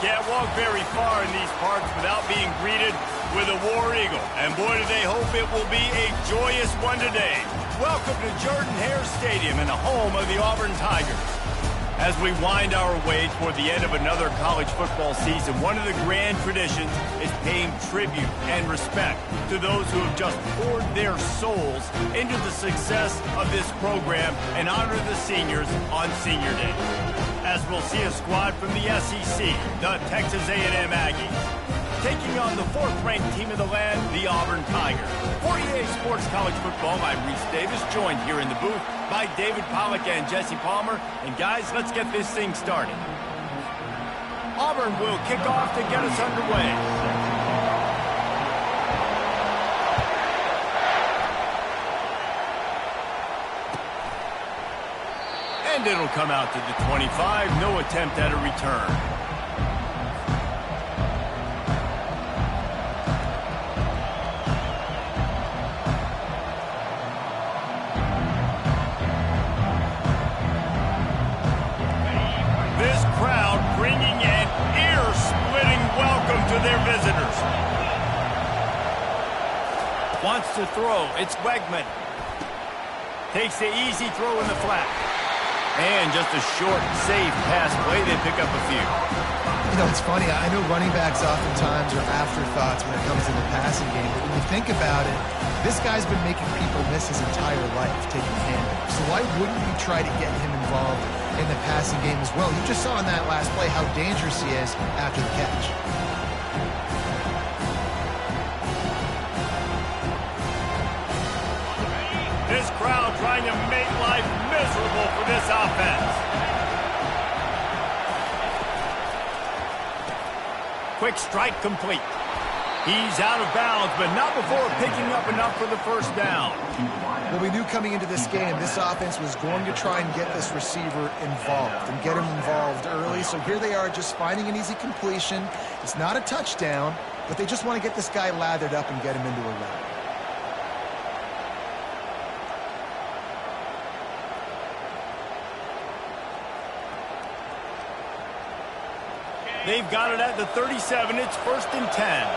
can't walk very far in these parts without being greeted with a War Eagle. And boy, do they hope it will be a joyous one today. Welcome to Jordan-Hare Stadium and the home of the Auburn Tigers. As we wind our way toward the end of another college football season, one of the grand traditions is paying tribute and respect to those who have just poured their souls into the success of this program and honor the seniors on Senior Day. As we'll see a squad from the SEC, the Texas A&M Aggies, taking on the fourth-ranked team of the land, the Auburn Tigers. For EA Sports College Football, I'm Reese Davis, joined here in the booth by David Pollack and Jesse Palmer. And guys, let's get this thing started. Auburn will kick off to get us underway. And it'll come out to the 25. No attempt at a return. Their visitors. Wants to throw. It's Wegman. Takes the easy throw in the flat. And just a short, safe pass play. They pick up a few. You know, it's funny. I know running backs oftentimes are afterthoughts when it comes to the passing game. But when you think about it, this guy's been making people miss his entire life taking handoffs. So why wouldn't you try to get him involved in the passing game as well? You just saw in that last play how dangerous he is after the catch. This crowd trying to make life miserable for this offense. Quick strike complete. He's out of bounds, but not before picking up enough for the first down. Well, we knew coming into this game, this offense was going to try and get this receiver involved and get him involved early. So here they are just finding an easy completion. It's not a touchdown, but they just want to get this guy lathered up and get him into a run. They've got it at the 37. It's 1st and 10.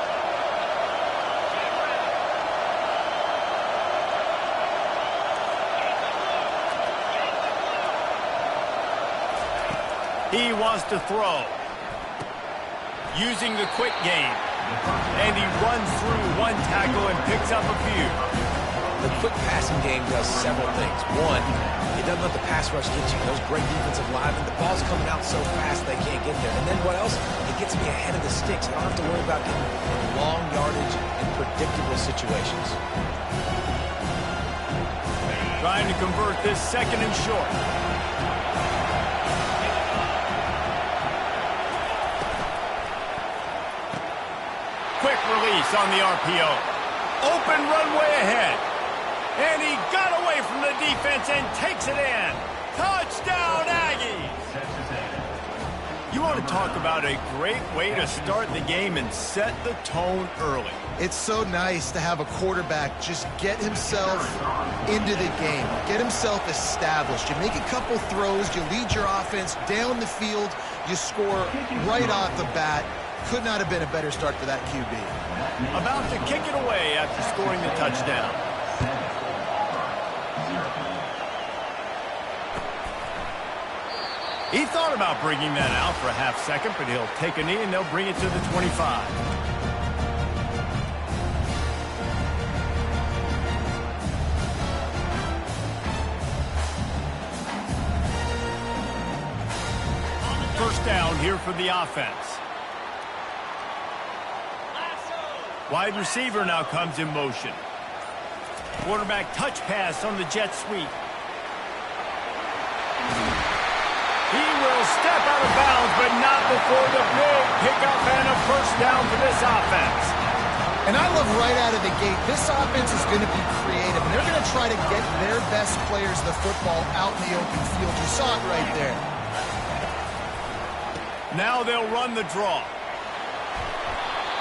He wants to throw. Using the quick game. And he runs through one tackle and picks up a few. The quick passing game does several things. One, it doesn't let the pass rush get you. Those great defensive linemen, the ball's coming out so fast they can't get there. And then what else? It gets me ahead of the sticks. I don't have to worry about getting in long yardage and predictable situations. Trying to convert this 2nd and short. Quick release on the RPO. Open runway ahead. And he got away from the defense and takes it in. Touchdown, Aggies! You want to talk about a great way to start the game and set the tone early. It's so nice to have a quarterback just get himself into the game, get himself established. You make a couple throws, you lead your offense down the field, you score right off the bat. Could not have been a better start for that QB. About to kick it away after scoring the touchdown. He thought about bringing that out for a half second, but he'll take a knee and they'll bring it to the 25. First down here for the offense. Wide receiver now comes in motion. Quarterback touch pass on the jet sweep. He will step out of bounds, but not before the big pickup and a first down for this offense. And I love right out of the gate, this offense is going to be creative, and they're going to try to get their best players of the football out in the open field. You saw it right there. Now they'll run the draw.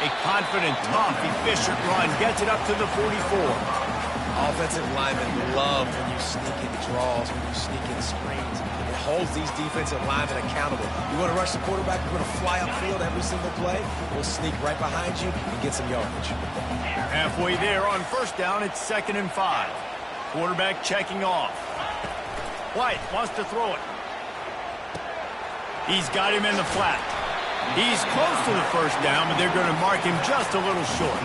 A confident, tough, efficient run gets it up to the 44. Offensive linemen love when you sneak in draws, when you sneak in screens. It holds these defensive linemen accountable. You want to rush the quarterback, you're going to fly upfield every single play. We'll sneak right behind you and get some yardage. Halfway there on first down, it's 2nd and 5. Quarterback checking off. White wants to throw it. He's got him in the flat. He's close to the first down, but they're going to mark him just a little short.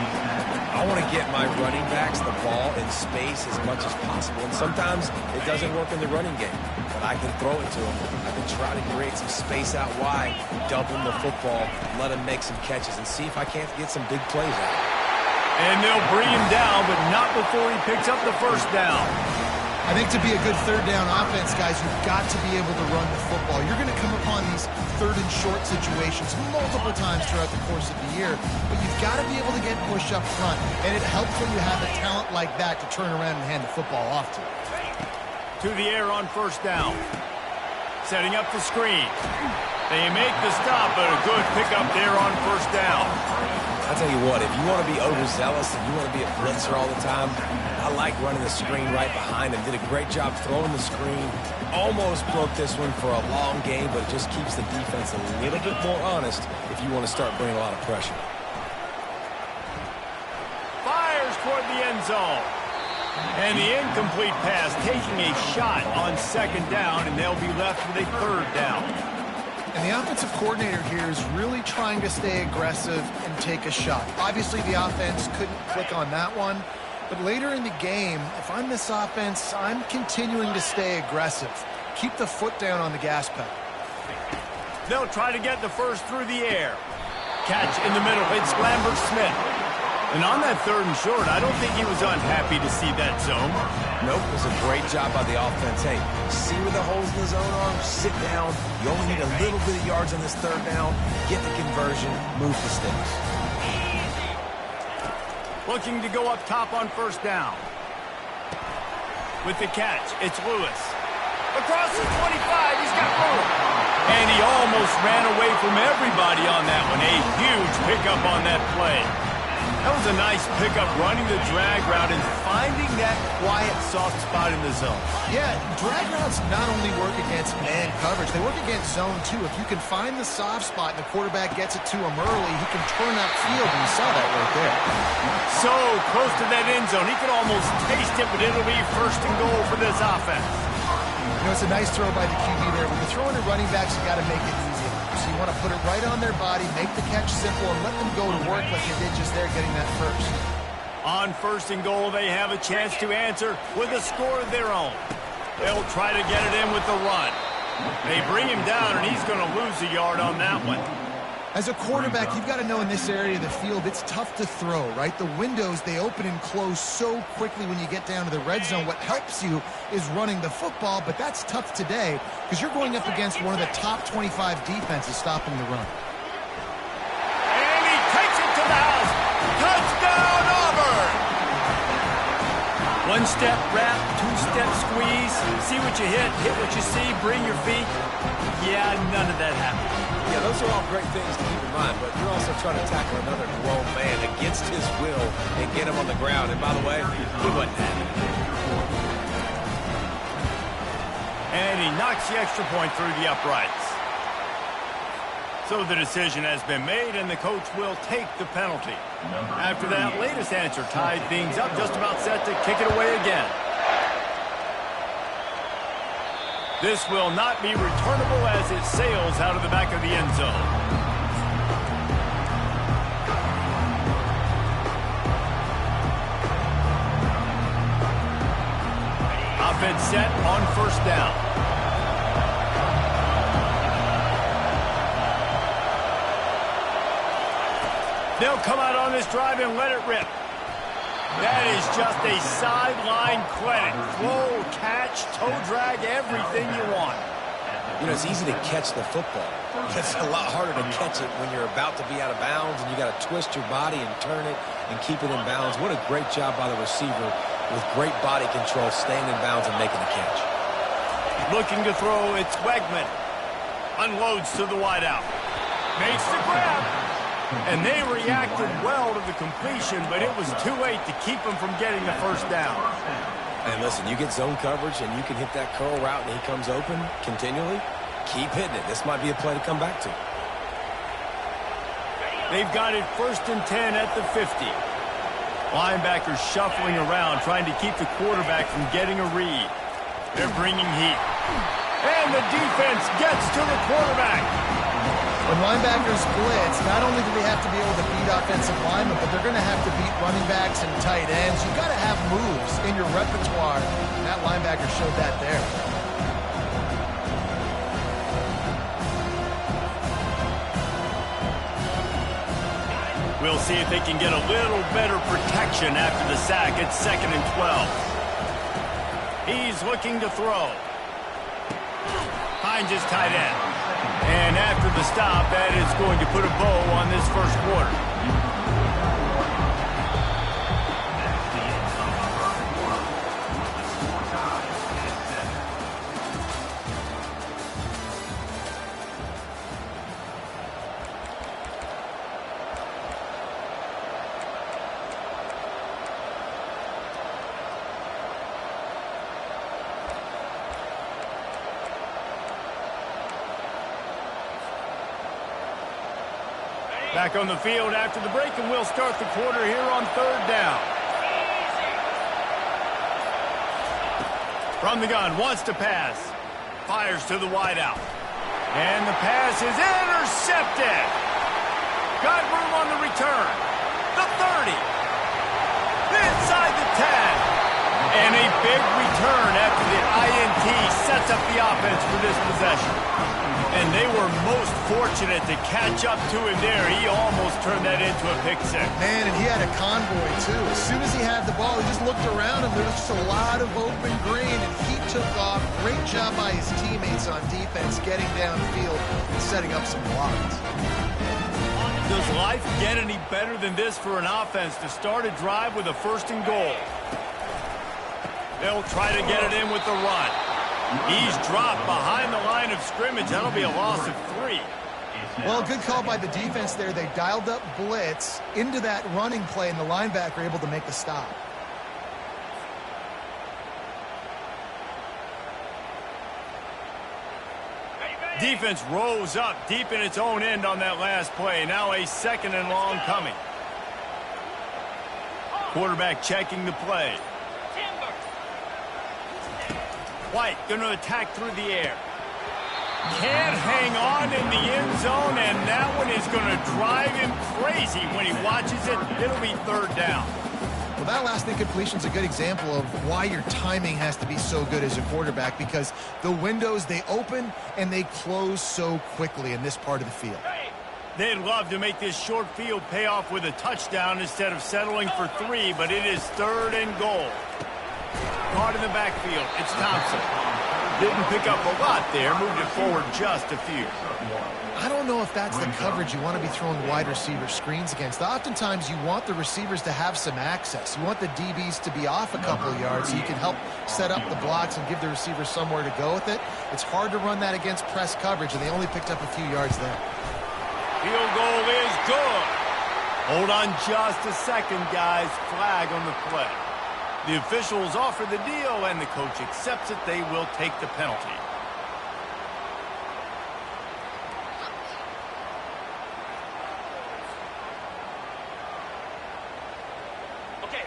I want to get my running backs the ball in space as much as possible. And sometimes it doesn't work in the running game, but I can throw it to them. I can try to create some space out wide, dump them the football, let them make some catches, and see if I can't get some big plays out. And they'll bring him down, but not before he picks up the first down. I think to be a good third down offense, guys, you've got to be able to run the football. You're going to come upon these third and short situations multiple times throughout the course of the year, but you've got to be able to get push up front, and it helps when you have a talent like that to turn around and hand the football off to. To the air on first down. Setting up the screen. They make the stop, but a good pickup there on first down. I'll tell you what, if you want to be overzealous and you want to be a blitzer all the time, I like running the screen right behind him. Did a great job throwing the screen. Almost broke this one for a long game, but it just keeps the defense a little bit more honest if you want to start bringing a lot of pressure. Fires toward the end zone. And the incomplete pass taking a shot on 2nd down, and they'll be left with a 3rd down. And the offensive coordinator here is really trying to stay aggressive and take a shot. Obviously, the offense couldn't click on that one. But later in the game, if I'm this offense, I'm continuing to stay aggressive. Keep the foot down on the gas pedal. They'll try to get the first through the air. Catch in the middle. It's Lambert-Smith. And on that 3rd and short, I don't think he was unhappy to see that zone. Nope, it was a great job by the offense. Hey, see where the holes in the zone are? Sit down. You only need a little bit of yards on this 3rd down. Get the conversion. Move the sticks. Looking to go up top on first down. With the catch, it's Lewis. Across the 25, he's got room. And he almost ran away from everybody on that one. A huge pickup on that play. That was a nice pickup, running the drag route and finding that quiet, soft spot in the zone. Yeah, drag routes not only work against man coverage, they work against zone too. If you can find the soft spot and the quarterback gets it to him early, he can turn that field, and you saw that right there. So close to that end zone, he could almost taste it, but it'll be 1st and goal for this offense. You know, it's a nice throw by the QB there. When you're throwing to running backs, you got to make it easy. So you want to put it right on their body, make the catch simple, and let them go to work like they did just there getting that first. On 1st and goal, they have a chance to answer with a score of their own. They'll try to get it in with the run. They bring him down, and he's going to lose a yard on that one. As a quarterback, you've got to know in this area of the field, it's tough to throw, right? The windows, they open and close so quickly when you get down to the red zone. What helps you is running the football, but that's tough today because you're going up against one of the top 25 defenses stopping the run. And he takes it to the house. Touchdown, Auburn! 1-step wrap, 2-step squeeze. See what you hit what you see, bring your feet. Yeah, none of that happened. Yeah, those are all great things to keep in mind, but you're also trying to tackle another grown man against his will and get him on the ground. And by the way, he wasn't having it. And he knocks the extra point through the uprights. So the decision has been made, and the coach will take the penalty. After that latest answer tied things up, just about set to kick it away again. This will not be returnable as it sails out of the back of the end zone. Offense set on 1st down. They'll come out on this drive and let it rip. That is just a sideline clinic. Throw, catch, toe drag, everything you want. You know, it's easy to catch the football. It's a lot harder to catch it when you're about to be out of bounds and you got to twist your body and turn it and keep it in bounds. What a great job by the receiver with great body control, staying in bounds and making the catch. Looking to throw, it's Wegman. Unloads to the wideout. Makes the grab. And they reacted well to the completion, but it was too late to keep them from getting the first down. And listen, you get zone coverage and you can hit that curl route and he comes open continually. Keep hitting it. This might be a play to come back to. They've got it 1st and 10 at the 50. Linebackers shuffling around, trying to keep the quarterback from getting a read. They're bringing heat. And the defense gets to the quarterback. When linebackers blitz, not only do they have to be able to beat offensive linemen, but they're going to have to beat running backs and tight ends. You've got to have moves in your repertoire. And that linebacker showed that there. We'll see if they can get a little better protection after the sack. It's 2nd and 12. He's looking to throw. Finds his tight end. And after the stop, that is going to put a bow on this first quarter. Back on the field after the break, and we'll start the quarter here on 3rd down. From the gun, wants to pass. Fires to the wideout. And the pass is intercepted. Got room on the return. The 30. Inside the 10. And a big return after the INT sets up the offense for this possession. And they were most fortunate to catch up to him there. He almost turned that into a pick six. Man, and he had a convoy, too. As soon as he had the ball, he just looked around him. There was just a lot of open green, and he took off. Great job by his teammates on defense, getting downfield and setting up some blocks. Does life get any better than this for an offense to start a drive with a 1st and goal? They'll try to get it in with the run. He's dropped behind the line of scrimmage. That'll be a loss of 3. Well, good call by the defense there. They dialed up blitz into that running play, and the linebacker able to make the stop. Defense rose up deep in its own end on that last play. Now a 2nd and long coming. Quarterback checking the play. White going to attack through the air. Can't hang on in the end zone, and that one is going to drive him crazy when he watches it. It'll be 3rd down. Well, that last incompletion is a good example of why your timing has to be so good as a quarterback, because the windows, they open and they close so quickly in this part of the field. They'd love to make this short field pay off with a touchdown instead of settling for 3, but it is 3rd and goal. Caught in the backfield, it's Thompson. Didn't pick up a lot there, moved it forward just a few. I don't know if that's the coverage you want to be throwing wide receiver screens against. Oftentimes you want the receivers to have some access. You want the DBs to be off a couple yards so you can help set up the blocks and give the receivers somewhere to go with it. It's hard to run that against press coverage, and they only picked up a few yards there. Field goal is good. Hold on just a second, guys. Flag on the play. The officials offer the deal, and the coach accepts it. They will take the penalty.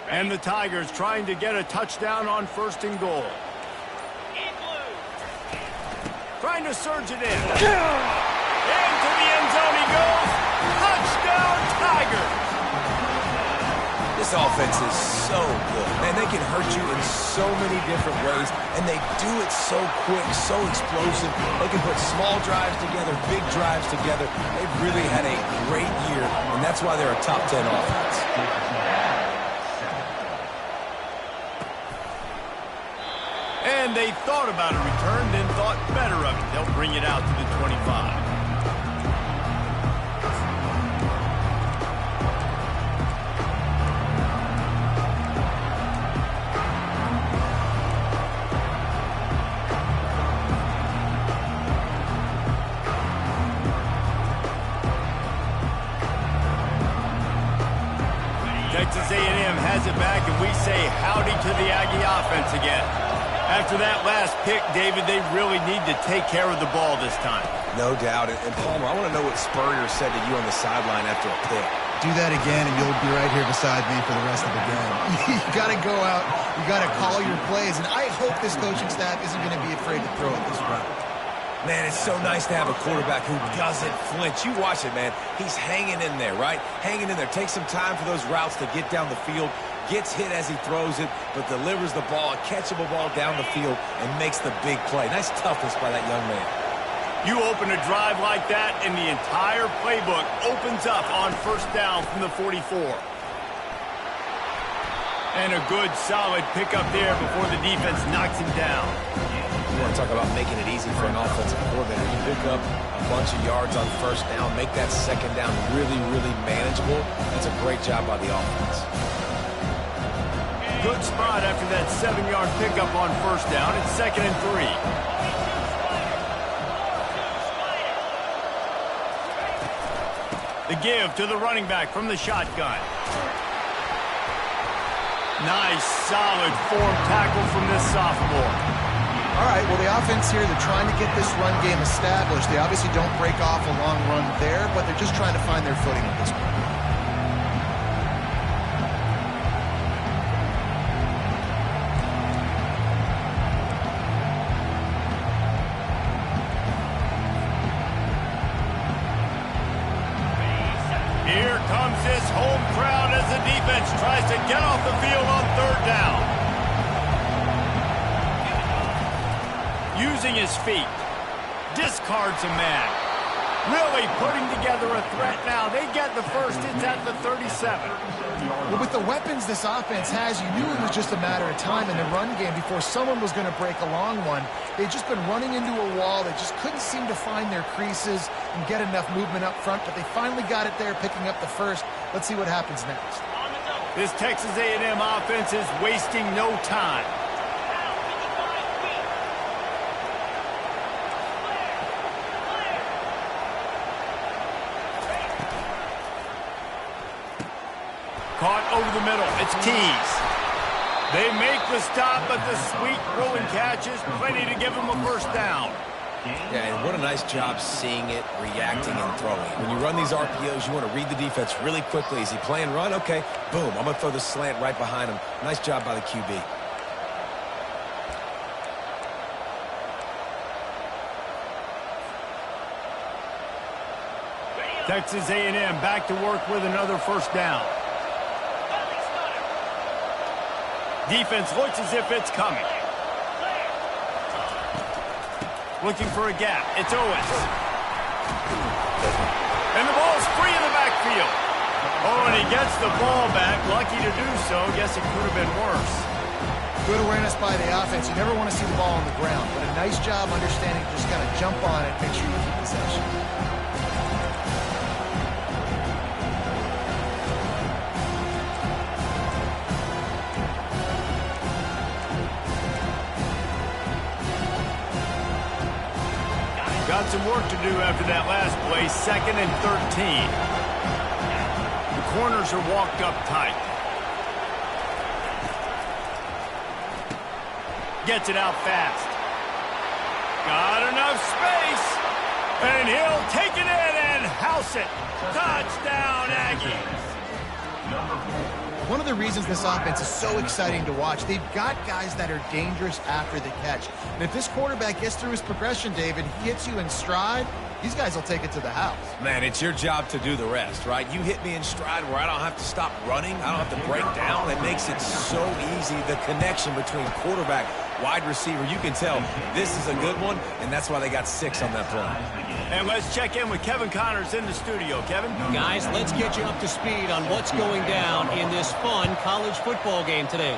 And the Tigers trying to get a touchdown on 1st and goal. Trying to surge it in. Into the end zone he goes. Touchdown, Tigers. This offense is so good. Man, they can hurt you in so many different ways, and they do it so quick, so explosive. They can put small drives together, big drives together. They've really had a great year, and that's why they're a top 10 offense. And they thought about a return, then thought better of it. They'll bring it out to the 25. Texas A&M has it back, and we say howdy to the Aggie offense again. After that last pick, David, they really need to take care of the ball this time. No doubt. And Palmer, I want to know what Spurrier said to you on the sideline after a pick. Do that again, and you'll be right here beside me for the rest of the game. You got to go out. You got to call your plays, and I hope this coaching staff isn't going to be afraid to throw it this round. Man, it's so nice to have a quarterback who doesn't flinch. You watch it, man. He's hanging in there, right? Hanging in there. Takes some time for those routes to get down the field. Gets hit as he throws it, but delivers the ball, a catchable ball down the field, and makes the big play. Nice toughness by that young man. You open a drive like that, and the entire playbook opens up on first down from the 44. And a good, solid pickup there before the defense knocks him down. You want to talk about making it easy for an offensive coordinator. You pick up a bunch of yards on first down, make that second down really, really manageable. That's a great job by the offense. Good spot after that 7-yard pickup on first down. It's 2nd and 3. The give to the running back from the shotgun. Nice, solid form tackle from this sophomore. All right, well, the offense here, they're trying to get this run game established. They obviously don't break off a long run there, but they're just trying to find their footing at this point. Here comes this home crowd as the defense tries to get off the field on 3rd down. Using his feet, discards a man. Really putting together a threat now. They get the first. It's at the 37. Well, with the weapons this offense has, you knew it was just a matter of time in the run game before someone was going to break a long one. They'd just been running into a wall. They just couldn't seem to find their creases and get enough movement up front, but they finally got it there, picking up the first. Let's see what happens next. This Texas A&M offense is wasting no time. Caught over the middle. It's Keys. They make the stop, but the sweet throwing catch is plenty to give them a first down. Yeah, and what a nice job seeing it, reacting, and throwing. When you run these RPOs, you want to read the defense really quickly. Is he playing run? Okay, boom. I'm going to throw the slant right behind him. Nice job by the QB. Texas A&M back to work with another first down. Defense looks as if it's coming. Looking for a gap. It's Owens. And the ball's free in the backfield. Oh, and he gets the ball back. Lucky to do so. Guess it could have been worse. Good awareness by the offense. You never want to see the ball on the ground, but a nice job understanding just kind of jump on it, make sure you keep possession. Got some work to do after that last play. 2nd and 13. The corners are walked up tight. Gets it out fast. Got enough space. And he'll take it in and house it. Touchdown, Aggies. One of the reasons this offense is so exciting to watch, they've got guys that are dangerous after the catch. And if this quarterback gets through his progression, David, he hits you in stride, these guys will take it to the house. Man, it's your job to do the rest, right? You hit me in stride where I don't have to stop running. I don't have to break down. It makes it so easy, the connection between quarterback, wide receiver. You can tell this is a good one, and that's why they got 6 on that play. And let's check in with Kevin Connors in the studio. Kevin? Guys, let's get you up to speed on what's going down in this fun college football game today.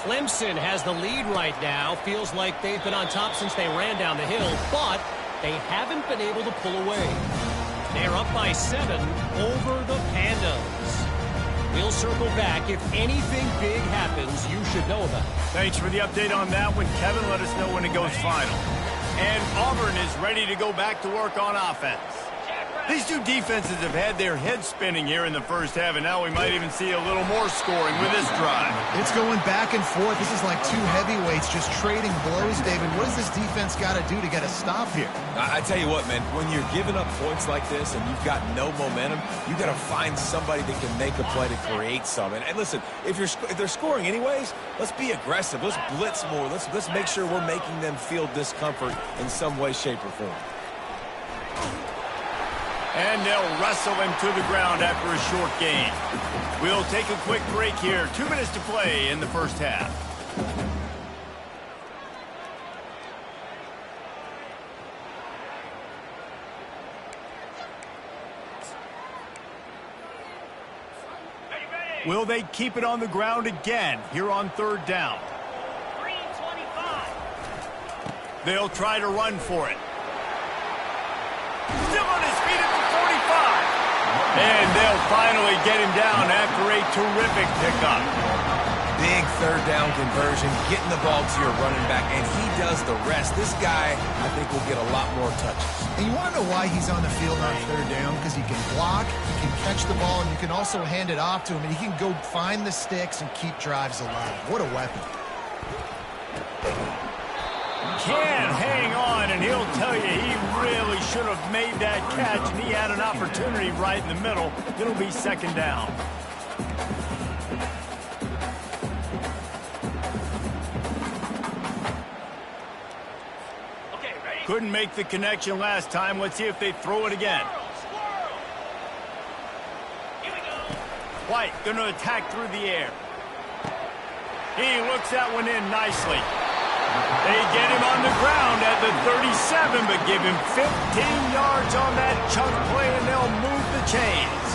Clemson has the lead right now. Feels like they've been on top since they ran down the hill, but they haven't been able to pull away. They're up by 7 over the Pandas. We'll circle back. If anything big happens, you should know about it. Thanks for the update on that one, Kevin. Let us know when it goes final. And Auburn is ready to go back to work on offense. These two defenses have had their heads spinning here in the first half, and now we might even see a little more scoring with this drive. It's going back and forth. This is like two heavyweights just trading blows, David. What does this defense got to do to get a stop here? I tell you what, man, when you're giving up points like this and you've got no momentum, you got to find somebody that can make a play to create some. And listen, if they're scoring anyways, let's be aggressive. Let's blitz more. Let's make sure we're making them feel discomfort in some way, shape, or form. And they'll wrestle him to the ground after a short gain. We'll take a quick break here. 2 minutes to play in the first half. Will they keep it on the ground again here on third down? 3:25. They'll try to run for it. Still on his feet at the 45. And they'll finally get him down after a terrific pickup. Big third down conversion, getting the ball to your running back, and he does the rest. This guy, I think, will get a lot more touches. And you want to know why he's on the field on third down? Because he can block, he can catch the ball, and you can also hand it off to him, and he can go find the sticks and keep drives alive. What a weapon. Can't hang on, and he'll tell you he really should have made that catch, and he had an opportunity right in the middle. It'll be second down. Couldn't make the connection last time. Let's see if they throw it again. White going to attack through the air. He looks that one in nicely. They get him on the ground at the 37, but give him 15 yards on that chunk play, and they'll move the chains.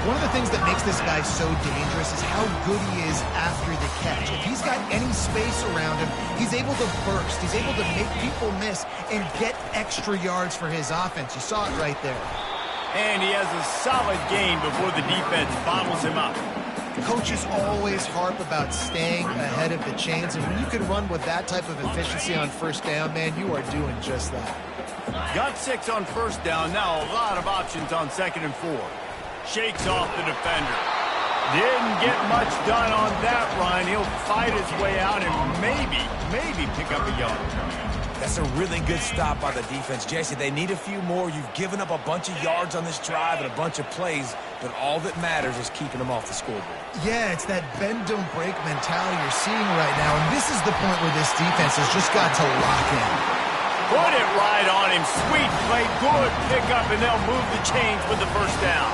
One of the things that makes this guy so dangerous is how good he is after the catch. If he's got any space around him, he's able to burst. He's able to make people miss and get extra yards for his offense. You saw it right there. And he has a solid gain before the defense bottles him up. Coaches always harp about staying ahead of the chains, and when you can run with that type of efficiency on first down, man, you are doing just that. Got 6 on first down. Now a lot of options on 2nd and 4. Shakes off the defender. Didn't get much done on that run. He'll fight his way out and maybe pick up a yard. That's a really good stop by the defense. Jesse, they need a few more. You've given up a bunch of yards on this drive and a bunch of plays, but all that matters is keeping them off the scoreboard. Yeah, it's that bend, don't break mentality you're seeing right now, and this is the point where this defense has just got to lock in. Put it right on him. Sweet play, good pickup, and they'll move the chains with the first down.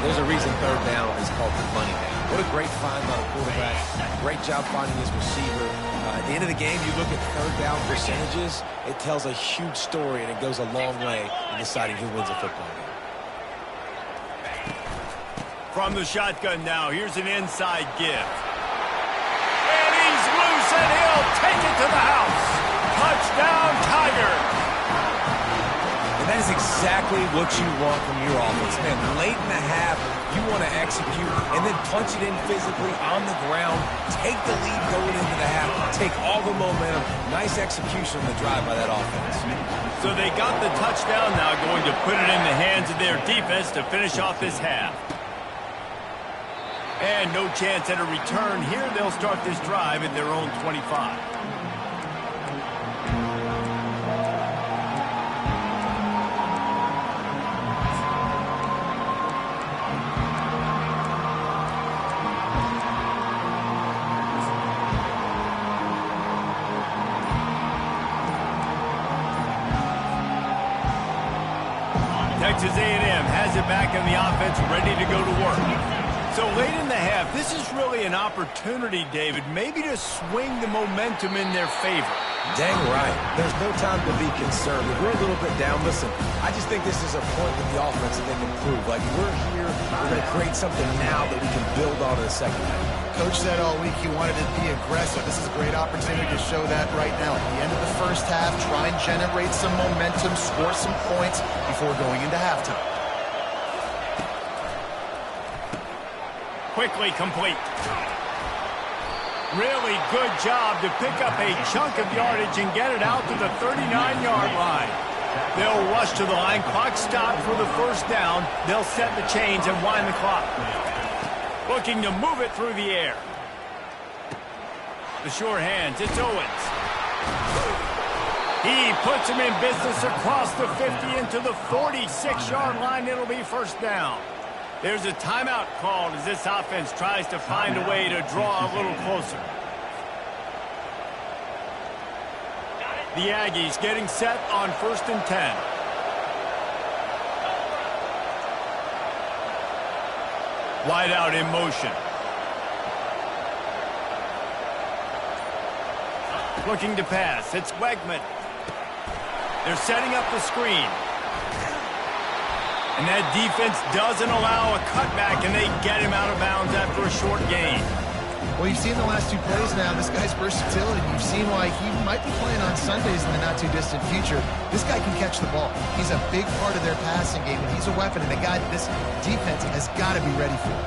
There's a reason third down is called the money down. What a great find by the quarterback. Great job finding his receiver. At the end of the game, you look at third down percentages, it tells a huge story, and it goes a long way in deciding who wins a football game. From the shotgun now, here's an inside give. And he's loose, and he'll take it to the house. Touchdown, Tigers. And that is exactly what you want from your offense. Man, late in the half, you want to execute and then punch it in physically on the ground, take the lead going into the half, take all the momentum. Nice execution on the drive by that offense. So they got the touchdown now, going to put it in the hands of their defense to finish off this half. And no chance at a return here. They'll start this drive at their own 25. Texas A&M has it back in the offense, ready to go to work. So late in the half, this is really an opportunity, David, maybe to swing the momentum in their favor. Dang right. There's no time to be concerned. If we're a little bit down, listen, I just think this is a point with the offense that they can prove. Like, we're here, we're going to create something now that we can build on in the second half. Coach said all week he wanted to be aggressive. This is a great opportunity to show that right now. At the end of the first half, try and generate some momentum, score some points before going into halftime. Quickly complete. Really good job to pick up a chunk of yardage and get it out to the 39-yard line. They'll rush to the line. Clock stopped for the first down. They'll set the chains and wind the clock. Looking to move it through the air. The short hands. It's Owens. He puts him in business across the 50 into the 46-yard line. It'll be first down. There's a timeout called as this offense tries to find a way to draw a little closer. The Aggies getting set on 1st and 10. Wide out in motion. Looking to pass. It's Wegman. They're setting up the screen. And that defense doesn't allow a cutback, and they get him out of bounds after a short gain. Well, you've seen the last 2 plays now. This guy's versatility. You've seen why he might be playing on Sundays in the not-too-distant future. This guy can catch the ball. He's a big part of their passing game, and he's a weapon, and a guy that this defense has got to be ready for.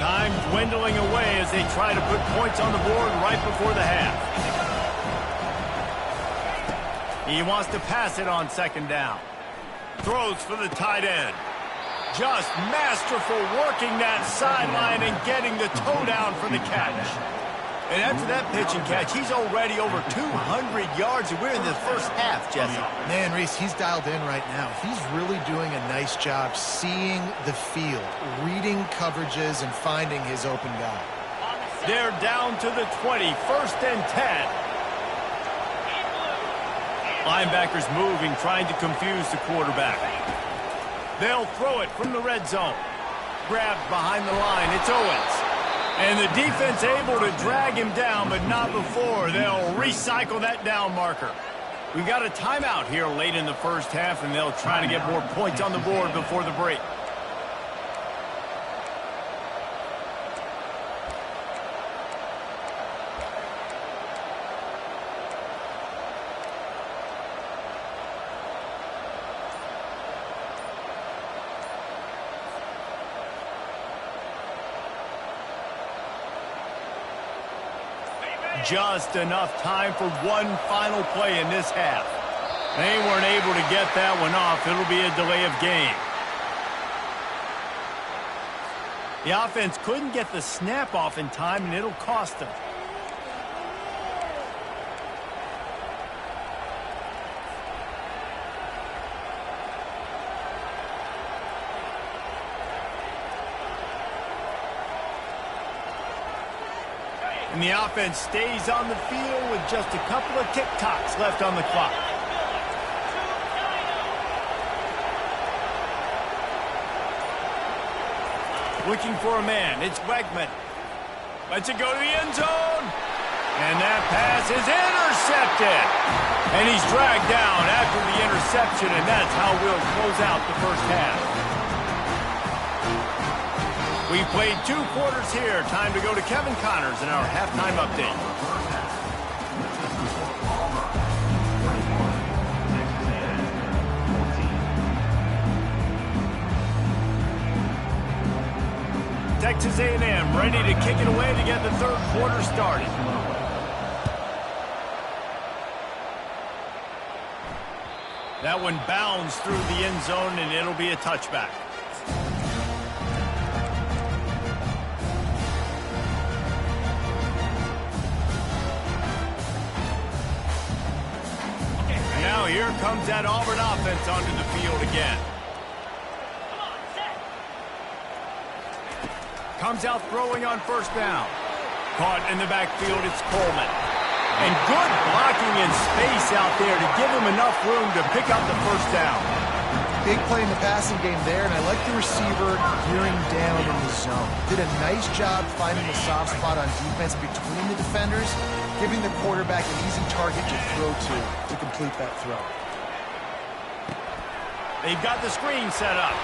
Time dwindling away as they try to put points on the board right before the half. He wants to pass it on 2nd down. Throws for the tight end. Just masterful working that sideline and getting the toe down for the catch. And after that pitch and catch, he's already over 200 yards, and we're in the first half, Jesse. Man, Reese, he's dialed in right now. He's really doing a nice job seeing the field, reading coverages, and finding his open guy. They're down to the 20, 1st and 10. Linebackers moving, trying to confuse the quarterback. They'll throw it from the red zone. Grabbed behind the line. It's Owens. And the defense able to drag him down, but not before. They'll recycle that down marker. We've got a timeout here late in the first half, and they'll try to get more points on the board before the break. Just enough time for one final play in this half. They weren't able to get that one off. It'll be a delay of game. The offense couldn't get the snap off in time, and it'll cost them. And the offense stays on the field with just a couple of tick-tocks left on the clock. Looking for a man. It's Wegman. Lets it go to the end zone. And that pass is intercepted. And he's dragged down after the interception, and that's how we'll close out the first half. We've played 2 quarters here. Time to go to Kevin Connors in our halftime update. Texas A&M ready to kick it away to get the 3rd quarter started. That one bounds through the end zone, and it'll be a touchback. Now here comes that Auburn offense onto the field again. Comes out throwing on 1st down. Caught in the backfield, it's Coleman. And good blocking in space out there to give him enough room to pick up the 1st down. Big play in the passing game there, and I like the receiver gearing down in the zone. Did a nice job finding the soft spot on defense between the defenders, giving the quarterback an easy target to throw to complete that throw. They've got the screen set up.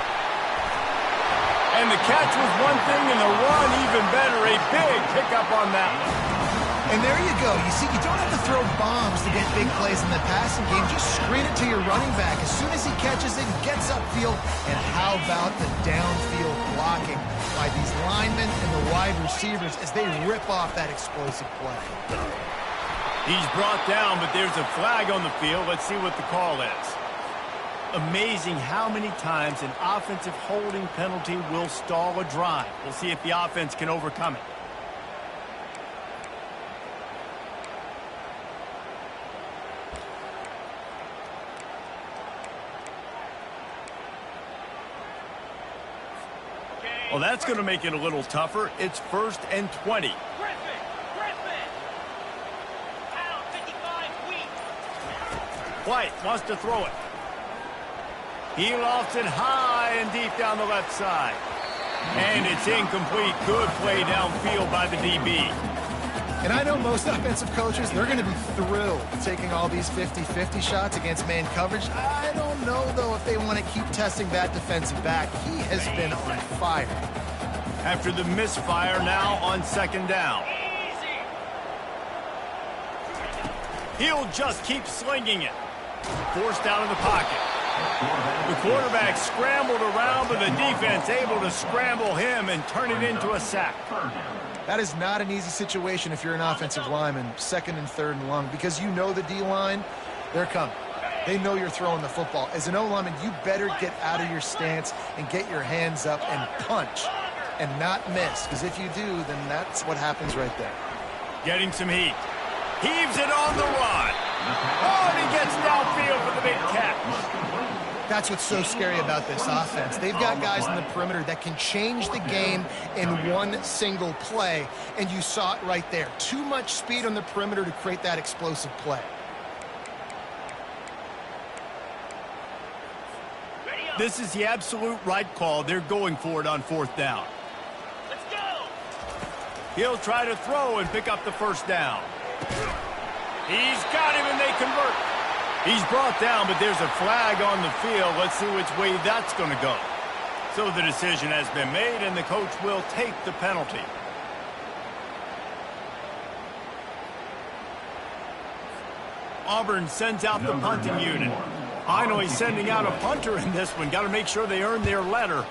And the catch was one thing, and the run even better. A big pickup on that one. And there you go. You see, you don't have to throw bombs to get big plays in the passing game. Just screen it to your running back. As soon as he catches it, he gets upfield. And how about the downfield block blocking by these linemen and the wide receivers as they rip off that explosive play. He's brought down, but there's a flag on the field. Let's see what the call is. Amazing how many times an offensive holding penalty will stall a drive. We'll see if the offense can overcome it. Well, that's going to make it a little tougher. It's 1st and 20. White wants to throw it. He lofts it high and deep down the left side. And it's incomplete. Good play downfield by the DB. And I know most offensive coaches, they're going to be thrilled taking all these 50-50 shots against man coverage. I don't know, though, if they want to keep testing that defensive back. He has been on fire. After the misfire, now on 2nd down. He'll just keep slinging it. Forced out of the pocket. The quarterback scrambled around, but the defense able to scramble him and turn it into a sack. That is not an easy situation if you're an offensive lineman, 2nd and 3rd and long, because you know the D-line, they're coming. They know you're throwing the football. As an O-lineman, you better get out of your stance and get your hands up and punch and not miss, because if you do, then that's what happens right there. Getting some heat. Heaves it on the run. Oh, and he gets downfield for the big catch. That's what's so scary about this offense. They've got guys in the perimeter that can change the game in one single play, and you saw it right there. Too much speed on the perimeter to create that explosive play. This is the absolute right call. They're going for it on 4th down. Let's go! He'll try to throw and pick up the 1st down. He's got him, and they convert. He's brought down, but there's a flag on the field. Let's see which way that's going to go. So the decision has been made, and the coach will take the penalty. Auburn sends out the punting unit. Finally sending out a punter in this one. Got to make sure they earn their letter.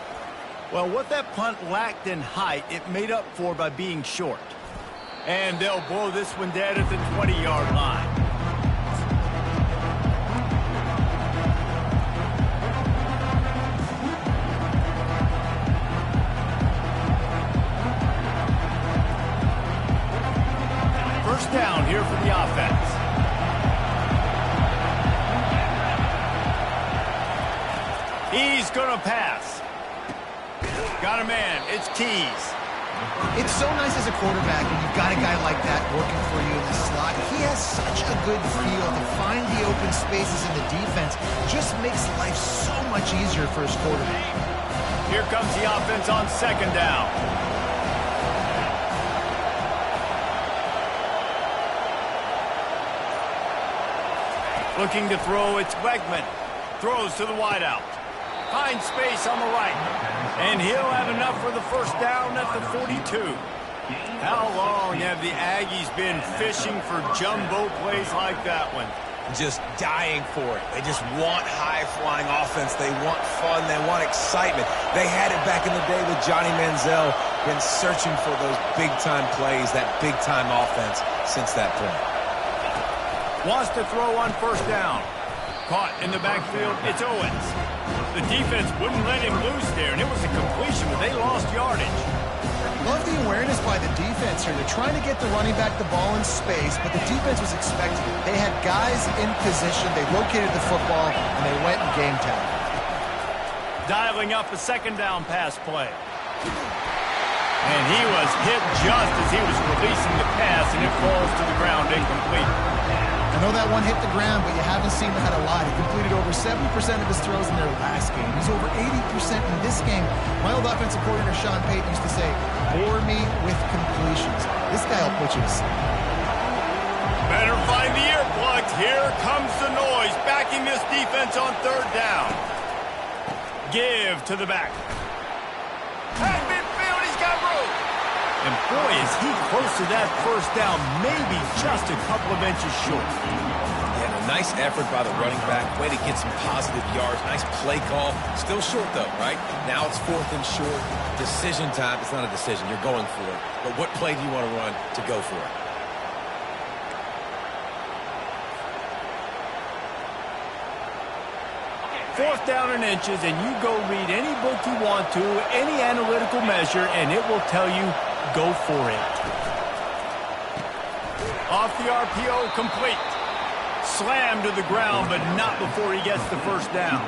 Well, what that punt lacked in height, it made up for by being short. And they'll blow this one dead at the 20-yard line. First down here for the offense. He's going to pass. Got a man. It's Keys. It's so nice as a quarterback when you've got a guy like that working for you in the slot. He has such a good feel to find the open spaces in the defense. Just makes life so much easier for his quarterback. Here comes the offense on 2nd down. Looking to throw, it's Wegman. Throws to the wideout. Finds space on the right. And he'll have enough for the 1st down at the 42. How long have the Aggies been fishing for jumbo plays like that one? Just dying for it. They just want high-flying offense. They want fun. They want excitement. They had it back in the day with Johnny Manziel. Been searching for those big-time plays, that big-time offense since that point. Wants to throw on 1st down. Caught in the backfield, it's Owens. The defense wouldn't let him loose there, and it was a completion, but they lost yardage. Love the awareness by the defense here. They're trying to get the running back the ball in space, but the defense was expecting it. They had guys in position, they located the football, and they went and game time. Dialing up a 2nd down pass play. And he was hit just as he was releasing the pass, and it falls to the ground incomplete. I know that one hit the ground, but you haven't seen that a lot. He completed over 70% of his throws in their last game. He's over 80% in this game. My old offensive coordinator, Sean Payton, used to say, bore me with completions. This guy will put you to sleep. Better find the earplugs. Here comes the noise, backing this defense on 3rd down. Give to the back. At midfield, he's got room. And boy, is he close to that 1st down, maybe just a couple of inches short. Yeah, no Nice effort by the running back. Way to get some positive yards. Nice play call. Still short, though, right? Now it's 4th and short. Decision time. It's not a decision. You're going for it. But what play do you want to run to go for it? Fourth down and inches, and you go read any book you want to, any analytical measure, and it will tell you, go for it. Off the RPO, complete. Slammed to the ground, but not before he gets the first down.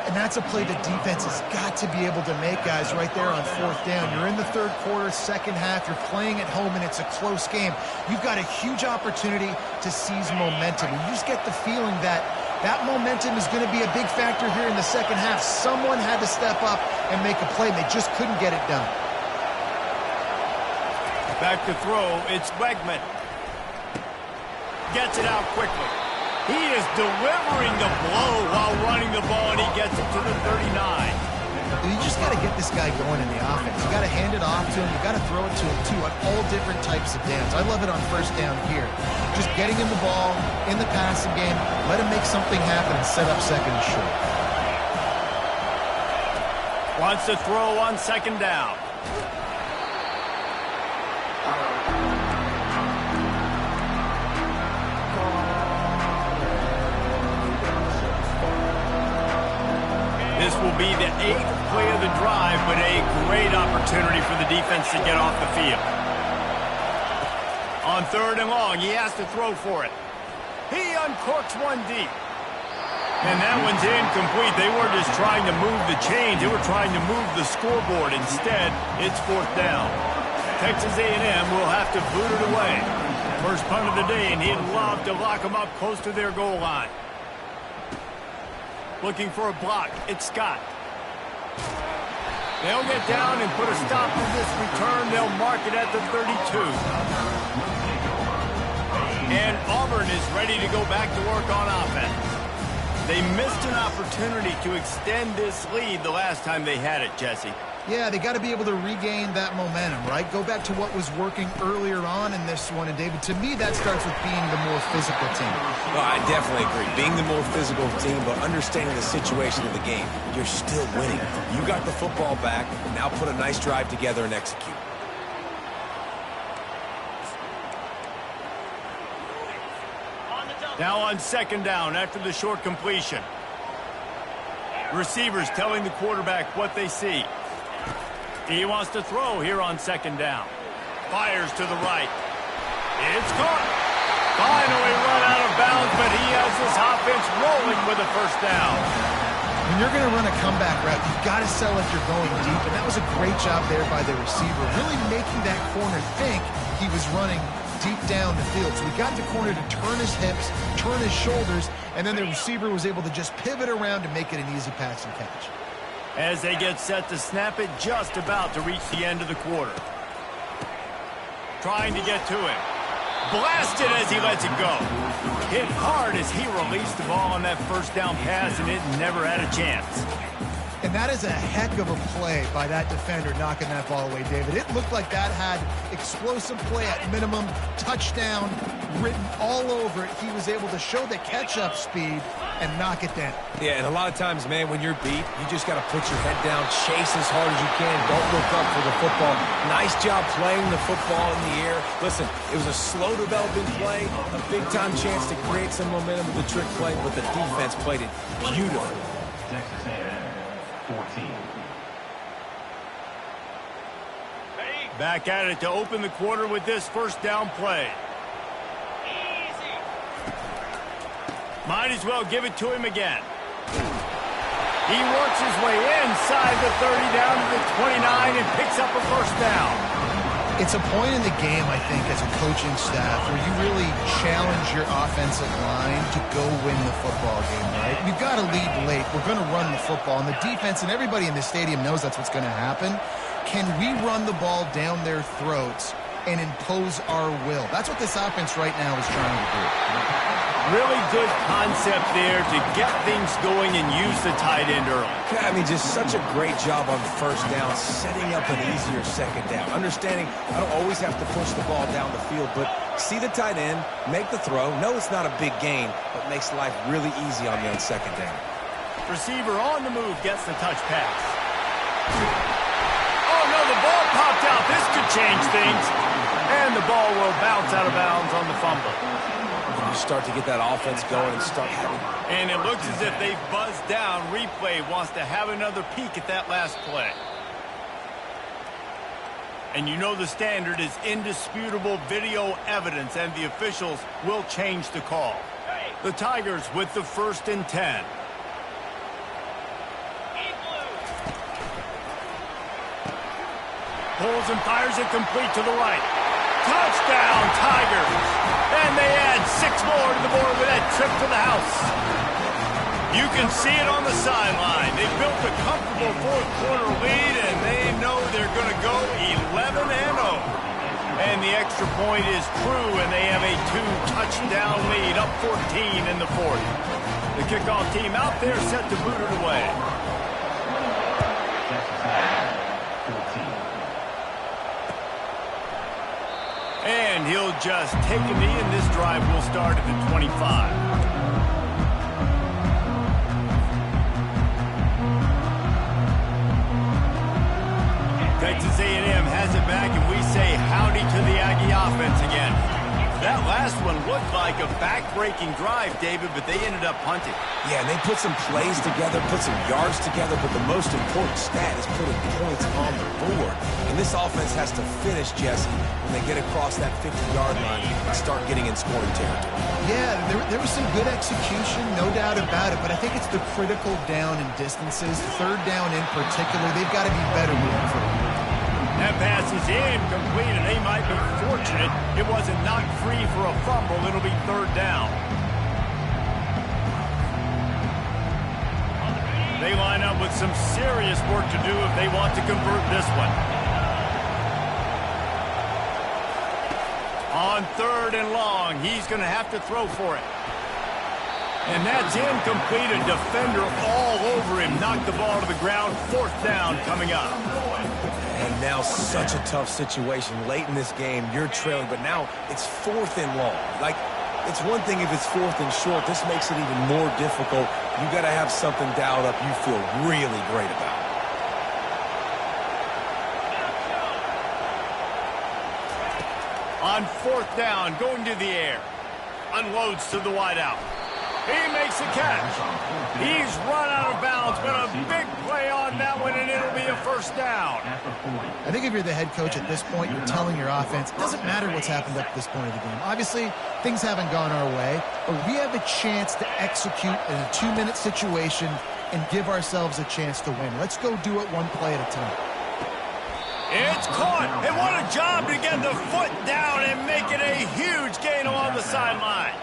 And that's a play the defense has got to be able to make, guys, right there on 4th down. You're in the 3rd quarter, 2nd half. You're playing at home, and it's a close game. You've got a huge opportunity to seize momentum. And you just get the feeling that that momentum is going to be a big factor here in the 2nd half. Someone had to step up and make a play, and they just couldn't get it done. Back to throw, it's Wegman. Gets it out quickly. He is delivering the blow while running the ball, and he gets it to the 39. You just got to get this guy going in the offense. You got to hand it off to him. You got to throw it to him, too, on all different types of downs. I love it on 1st down here. Just getting him the ball in the passing game, let him make something happen and set up 2nd and short. Wants to throw on 2nd down. This will be the 8th play of the drive, but a great opportunity for the defense to get off the field. On 3rd and long, he has to throw for it. He uncorks one deep. And that one's incomplete. They weren't just trying to move the chains. They were trying to move the scoreboard. Instead, it's 4th down. Texas A&M will have to boot it away. First punt of the day, and he'd love to lock them up close to their goal line. Looking for a block. It's Scott. They'll get down and put a stop to this return. They'll mark it at the 32. And Auburn is ready to go back to work on offense. They missed an opportunity to extend this lead the last time they had it, Jesse. Yeah, they got to be able to regain that momentum, right? Go back to what was working earlier on in this one. And, David, to me, that starts with being the more physical team. Well, I definitely agree. Being the more physical team, but understanding the situation of the game. You're still winning. You got the football back. Now put a nice drive together and execute. Now on 2nd down after the short completion. Receivers telling the quarterback what they see. He wants to throw here on 2nd down. Fires to the right. It's caught. Finally run out of bounds, but he has this offense rolling with a 1st down. When you're going to run a comeback route, you've got to sell like you're going deep, and that was a great job there by the receiver, really making that corner think he was running deep down the field. So he got the corner to turn his hips, turn his shoulders, and then the receiver was able to just pivot around to make it an easy pass and catch. As they get set to snap it, just about to reach the end of the quarter. Trying to get to him. Blasted as he lets it go. Hit hard as he released the ball on that 1st down pass, and it never had a chance. And that is a heck of a play by that defender knocking that ball away, David. It looked like that had explosive play at minimum, touchdown written all over it. He was able to show the catch-up speed and knock it down. Yeah, and a lot of times, man, when you're beat, you just got to put your head down, chase as hard as you can, don't look up for the football. Nice job playing the football in the air. Listen, it was a slow developing play, a big-time chance to create some momentum with the trick play, but the defense played it beautifully. Texas A&M, 14. Back at it to open the quarter with this 1st down play. Might as well give it to him again. He works his way inside the 30 down to the 29 and picks up a 1st down. It's a point in the game, I think, as a coaching staff where you really challenge your offensive line to go win the football game, right? We've got to lead late. We're going to run the football. And the defense and everybody in the stadium knows that's what's going to happen. Can we run the ball down their throats and impose our will? That's what this offense right now is trying to do. Really good concept there to get things going and use the tight end early. Yeah, I mean, just such a great job on first down, setting up an easier second down. Understanding I don't always have to push the ball down the field, but see the tight end, make the throw. No, it's not a big gain, but makes life really easy on me on second down. Receiver on the move gets the touch pass. Oh, no, the ball popped out. This could change things. And the ball will bounce out of bounds on the fumble. You start to get that offense going and start having... And it looks as if they've buzzed down. Replay wants to have another peek at that last play. And you know the standard is indisputable video evidence, and the officials will change the call. The Tigers with the 1st and 10. Pulls and fires it complete to the right. Touchdown, Tigers! And they add 6 more to the board with that trip to the house. You can see it on the sideline. They built a comfortable 4th-quarter lead, and they know they're going to go 11-0. And the extra point is true, and they have a 2-touchdown lead, up 14 in the 4th. The kickoff team out there set to boot it away. And he'll just take a knee, and this drive will start at the 25. Texas A&M has it back, and we say howdy to the Aggie offense again. That last one looked like a back-breaking drive, David, but they ended up punting. Yeah, and they put some plays together, put some yards together, but the most important stat is putting points on the board. And this offense has to finish, Jesse, when they get across that 50-yard line and start getting in scoring territory. Yeah, there was some good execution, no doubt about it, but I think it's the critical down and distances, 3rd down in particular. They've got to be better moving forward. That pass is incomplete, and they might be fortunate it wasn't knocked free for a fumble. It'll be 3rd down. They line up with some serious work to do if they want to convert this one. On 3rd and long, he's going to have to throw for it. And that's incomplete. A defender all over him. Knocked the ball to the ground. 4th down coming up. And now such a tough situation. Late in this game, you're trailing, but now it's 4th and long. Like, it's one thing if it's 4th and short. This makes it even more difficult. You got to have something dialed up you feel really great about. On 4th down, going to the air. Unloads to the wideout. He makes a catch. He's run out of bounds, but a big play on that one, and it'll be a 1st down. I think if you're the head coach at this point, you're telling your offense, it doesn't matter what's happened up to this point of the game. Obviously, things haven't gone our way, but we have a chance to execute in a 2-minute situation and give ourselves a chance to win. Let's go do it one play at a time. It's caught, and what a job to get the foot down and make it a huge gain along the sideline.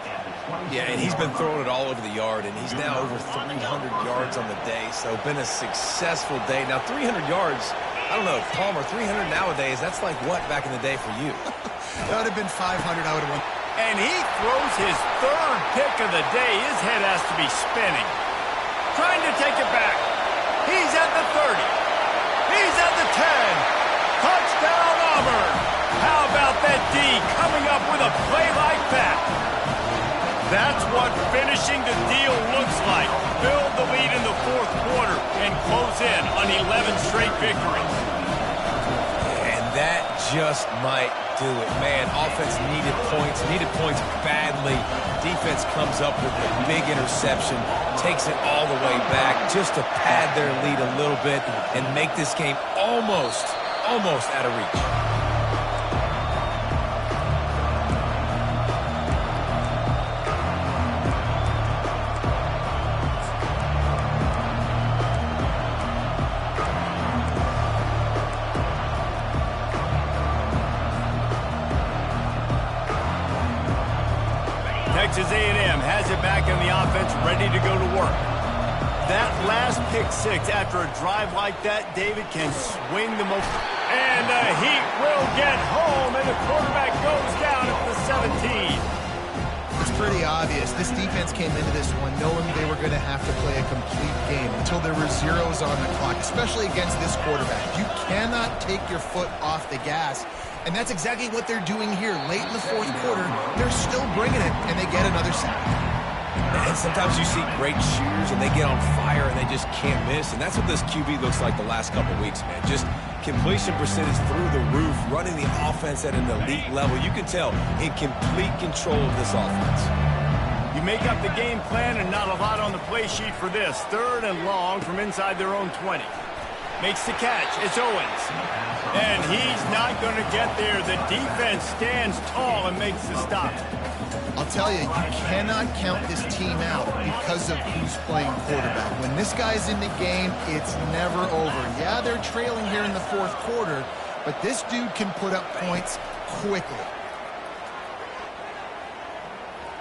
Yeah, and he's been throwing it all over the yard, and he's now over 300 yards on the day, so been a successful day. Now, 300 yards, I don't know, Palmer, 300 nowadays, that's like what back in the day for you? That would have been 500, I would have won. And he throws his 3rd pick of the day. His head has to be spinning. Trying to take it back. He's at the 30. He's at the 10. Touchdown, Auburn. How about that D coming up with a play like that? That's what finishing the deal looks like. Build the lead in the 4th quarter and close in on 11 straight victories. And that just might do it. Man, offense needed points badly. Defense comes up with a big interception, takes it all the way back just to pad their lead a little bit and make this game almost out of reach. Texas A&M has it back in the offense, ready to go to work. That last pick 6 after a drive like that, David can swing the most. And the Heat will get home, and the quarterback goes down at the 17. It's pretty obvious. This defense came into this one knowing they were going to have to play a complete game until there were zeros on the clock, especially against this quarterback. You cannot take your foot off the gas, and that's exactly what they're doing here. Late in the fourth quarter, they're still bringing it, and they get another sack. And sometimes you see great shooters, and they get on fire, and they just can't miss. And that's what this QB looks like the last couple weeks, man. Just completion percentage through the roof, running the offense at an elite level. You can tell in complete control of this offense. You make up the game plan and not a lot on the play sheet for this. 3rd and long from inside their own 20. Makes the catch. It's Owens. And he's not going to get there. The defense stands tall and makes the stop. I'll tell you, you cannot count this team out because of who's playing quarterback. When this guy's in the game, it's never over. Yeah, they're trailing here in the fourth quarter, but this dude can put up points quickly.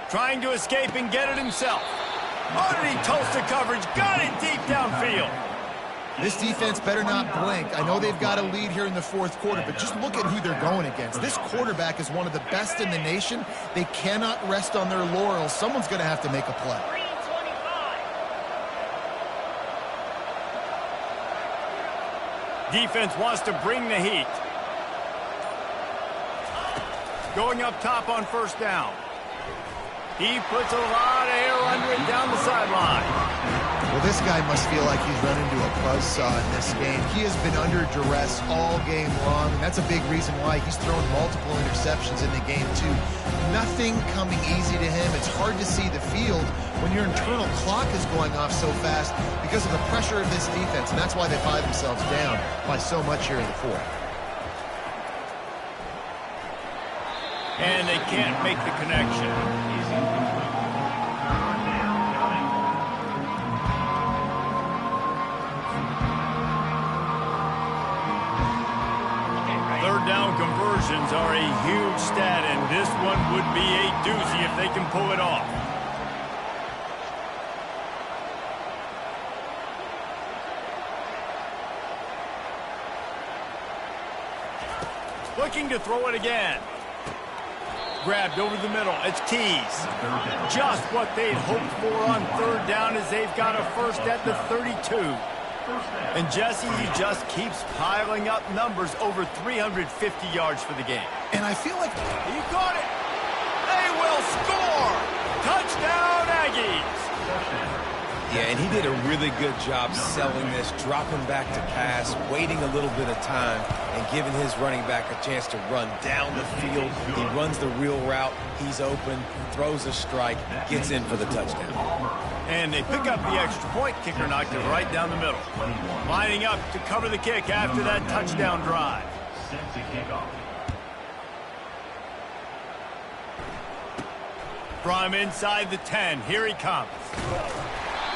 Trying to escape and get it himself. Oh, did he toast the coverage? Got it deep downfield. This defense better not blink. I know they've got a lead here in the fourth quarter, but just look at who they're going against. This quarterback is one of the best in the nation. They cannot rest on their laurels. Someone's going to have to make a play. Defense wants to bring the heat. Going up top on 1st down. He puts a lot of air under it down the sideline. Well, this guy must feel like he's run into a buzzsaw in this game. He has been under duress all game long, and that's a big reason why he's thrown multiple interceptions in the game, too. Nothing coming easy to him. It's hard to see the field when your internal clock is going off so fast because of the pressure of this defense, and that's why they find themselves down by so much here in the fourth. And they can't make the connection. Third down conversions are a huge stat, and this one would be a doozy if they can pull it off. Looking to throw it again. Grabbed over the middle. It's Keys. Just what they'd hoped for on 3rd down as they've got a first at the 32. And Jesse, he just keeps piling up numbers over 350 yards for the game. And I feel like he got it. They will score. Touchdown, Aggies. Yeah, and he did a really good job selling this, dropping back to pass, waiting a little bit of time, and giving his running back a chance to run down the field. He runs the real route. He's open, throws a strike, gets in for the touchdown. And they pick up the extra point. Kicker knocked it right down the middle. Lining up to cover the kick after that touchdown drive. From inside the 10, here he comes.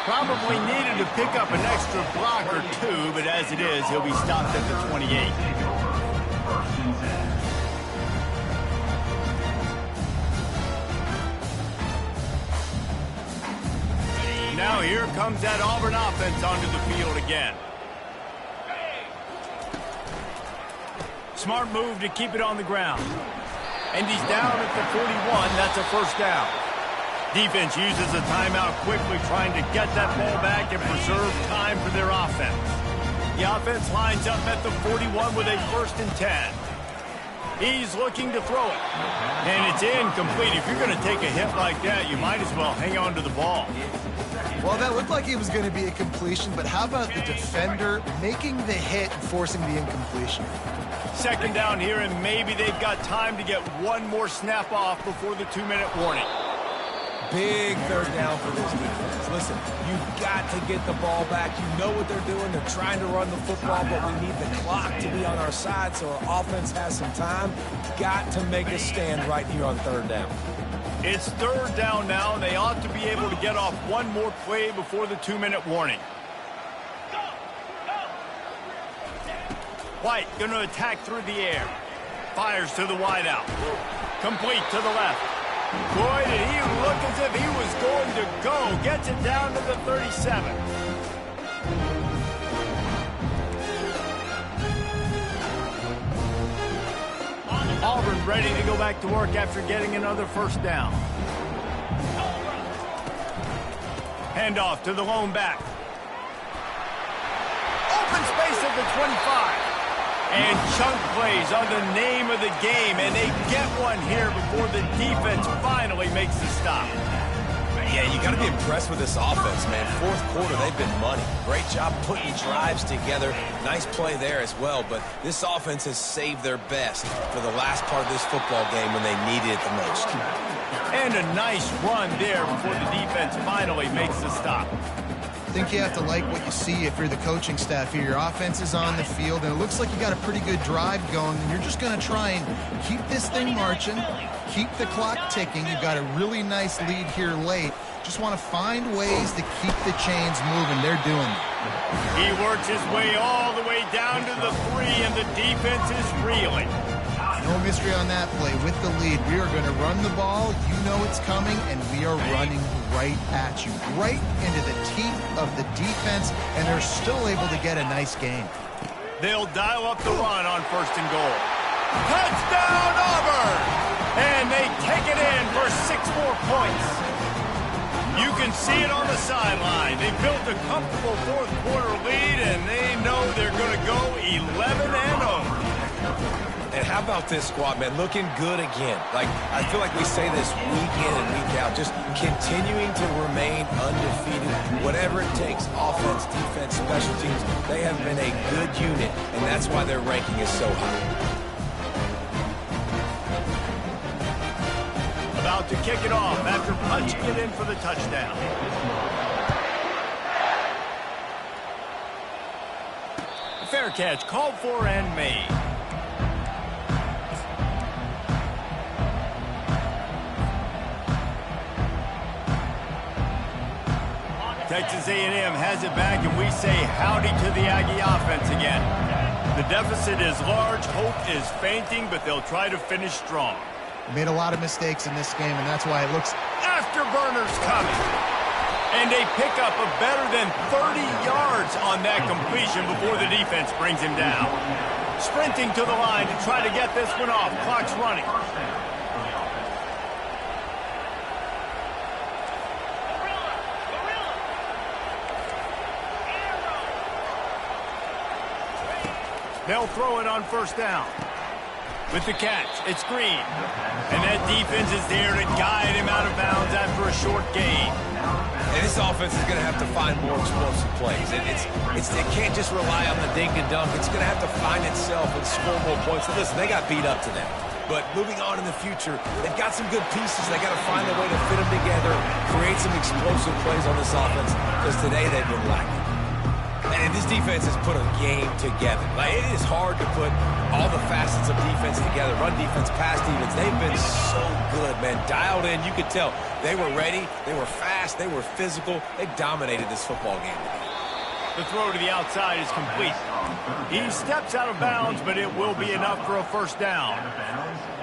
Probably needed to pick up an extra block or two, but as it is, he'll be stopped at the 28. Now here comes that Auburn offense onto the field again. Smart move to keep it on the ground. And he's down at the 41. That's a first down. Defense uses a timeout quickly, trying to get that ball back and preserve time for their offense. The offense lines up at the 41 with a 1st and 10. He's looking to throw it. And it's incomplete. If you're going to take a hit like that, you might as well hang on to the ball. Well, that looked like it was going to be a completion, but how about the defender making the hit and forcing the incompletion? 2nd down here, and maybe they've got time to get one more snap off before the 2-minute warning. Big 3rd down for this defense. Listen, you've got to get the ball back. You know what they're doing. They're trying to run the football, but we need the clock to be on our side so our offense has some time. Got to make a stand right here on 3rd down. It's 3rd down now, and they ought to be able to get off one more play before the 2-minute warning. White going to attack through the air. Fires to the wideout. Complete to the left. Boy, did he look as if he was going to go. Gets it down to the 37. Auburn ready to go back to work after getting another first down. Handoff to the lone back. Open space at the 25. And chunk plays are the name of the game, and they get one here before the defense finally makes the stop. Yeah, you got to be impressed with this offense, man. Fourth quarter, they've been money. Great job putting drives together. Nice play there as well, but this offense has saved their best for the last part of this football game when they needed it the most. And a nice run there before the defense finally makes the stop. I think you have to like what you see if you're the coaching staff here. Your offense is on the field, and it looks like you got a pretty good drive going, and you're just going to try and keep this thing marching, keep the clock ticking. You've got a really nice lead here late. Just want to find ways to keep the chains moving. They're doing it. He works his way all the way down to the 3, and the defense is reeling. No mystery on that play. With the lead, we are going to run the ball. You know it's coming, and we are running right at you, right into the teeth of the defense, and they're still able to get a nice game. They'll dial up the run on 1st and goal. Touchdown, Auburn! And they take it in for 6 more points. You can see it on the sideline. They built a comfortable 4th quarter lead, and they know they're going to go 11-0. And how about this squad, man? Looking good again. Like, I feel like we say this week in and week out, just continuing to remain undefeated. Whatever it takes, offense, defense, special teams, they have been a good unit, and that's why their ranking is so high. About to kick it off after punching it in for the touchdown. Fair catch called for and made. Texas A&M has it back, and we say howdy to the Aggie offense again. The deficit is large, hope is fainting, but they'll try to finish strong. They made a lot of mistakes in this game, and that's why it looks... Afterburners coming. And they pick up a better than 30 yards on that completion before the defense brings him down. Sprinting to the line to try to get this one off. Clock's running. They'll throw it on 1st down. With the catch, it's Green. And that defense is there to guide him out of bounds after a short gain. And this offense is going to have to find more explosive plays. It can't just rely on the dink and dunk. It's going to have to find itself and score more points. And listen, they got beat up today. But moving on in the future, they've got some good pieces. They got to find a way to fit them together, create some explosive plays on this offense, because today they've been lacking. And this defense has put a game together. Like, it is hard to put all the facets of defense together. Run defense, pass defense. They've been so good, man. Dialed in. You could tell they were ready. They were fast. They were physical. They dominated this football game. The throw to the outside is complete. He steps out of bounds, but it will be enough for a 1st down.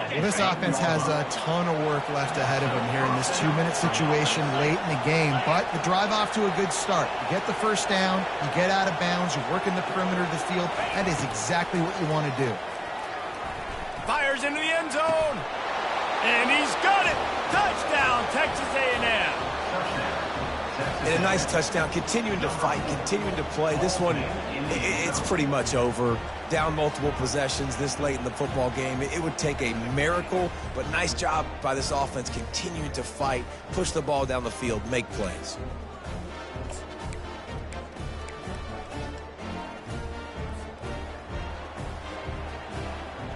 Well, this offense has a ton of work left ahead of them here in this 2-minute situation late in the game, but the drive off to a good start. You get the 1st down, you get out of bounds, you work in the perimeter of the field. That is exactly what you want to do. Fires into the end zone, and he's got it. Touchdown, Texas A&M. And a nice touchdown, continuing to fight, continuing to play. This one, it's pretty much over. Down multiple possessions this late in the football game. It would take a miracle, but nice job by this offense continuing to fight, push the ball down the field, make plays.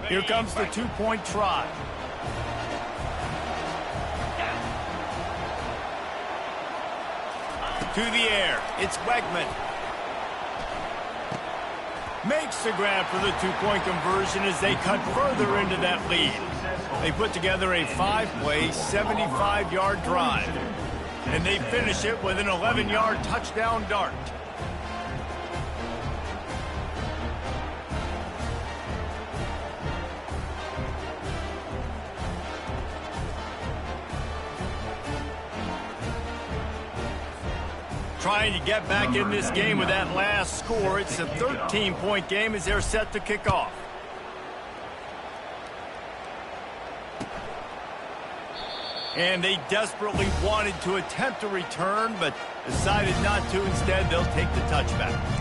Here comes the 2-point try. To the air, it's Wegman. Makes the grab for the 2-point conversion as they cut further into that lead. They put together a 5-play, 75-yard drive. And they finish it with an 11-yard touchdown dart. Trying to get back in this game with that last score. It's a 13-point game as they're set to kick off. And they desperately wanted to attempt a return, but decided not to. Instead, they'll take the touchback.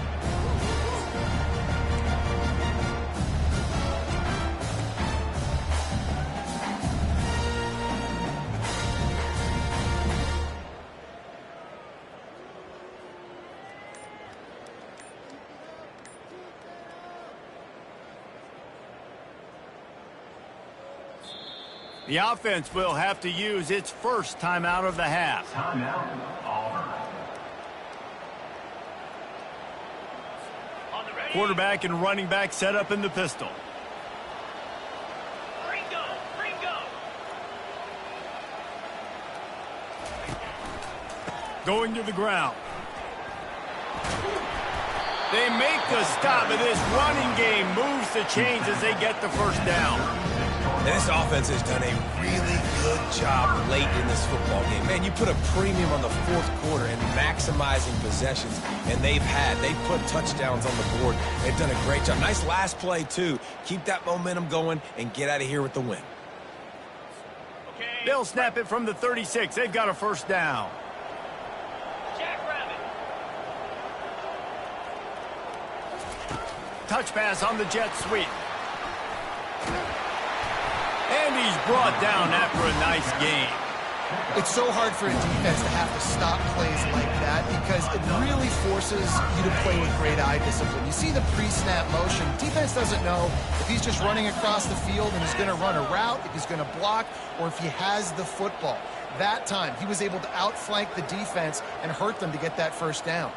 The offense will have to use its first timeout of the half. Timeout, Auburn. Quarterback and running back set up in the pistol. Going to the ground. They make the stop, and this running game moves the chains as they get the first down. And this offense has done a really good job late in this football game. Man, you put a premium on the fourth quarter and maximizing possessions, and they've put touchdowns on the board. They've done a great job. Nice last play, too. Keep that momentum going and get out of here with the win. They'll snap it from the 36. They've got a first down. Touch pass on the jet sweep. And he's brought down after a nice gain. It's so hard for a defense to have to stop plays like that because it really forces you to play with great eye discipline. You see the pre-snap motion. Defense doesn't know if he's just running across the field and he's going to run a route, if he's going to block, or if he has the football. That time, he was able to outflank the defense and hurt them to get that first down.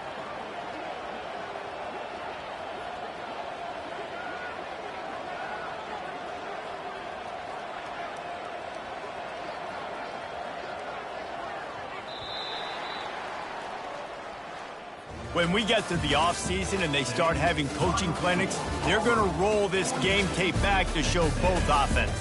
When we get to the offseason and they start having coaching clinics, they're going to roll this game tape back to show both offenses.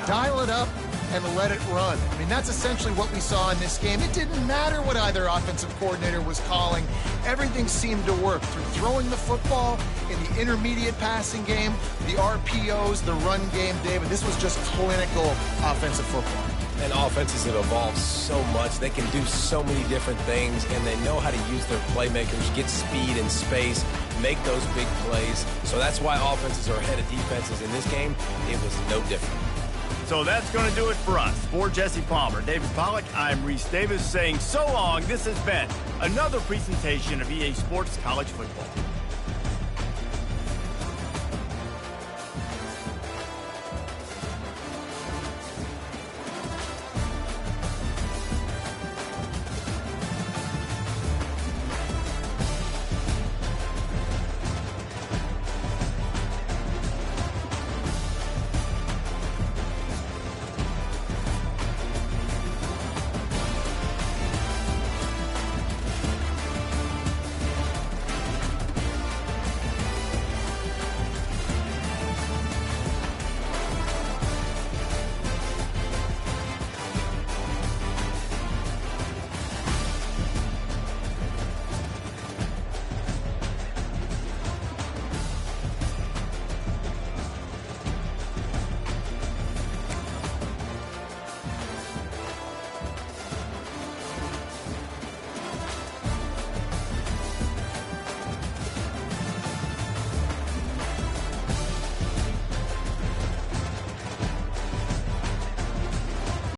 Dial it up and let it run. I mean, that's essentially what we saw in this game. It didn't matter what either offensive coordinator was calling. Everything seemed to work through throwing the football in the intermediate passing game, the RPOs, the run game, David. This was just clinical offensive football. And offenses have evolved so much. They can do so many different things, and they know how to use their playmakers, get speed and space, make those big plays. So that's why offenses are ahead of defenses in this game. It was no different. So that's going to do it for us. For Jesse Palmer, David Pollack, I'm Reese Davis saying so long. This has been another presentation of EA Sports College Football.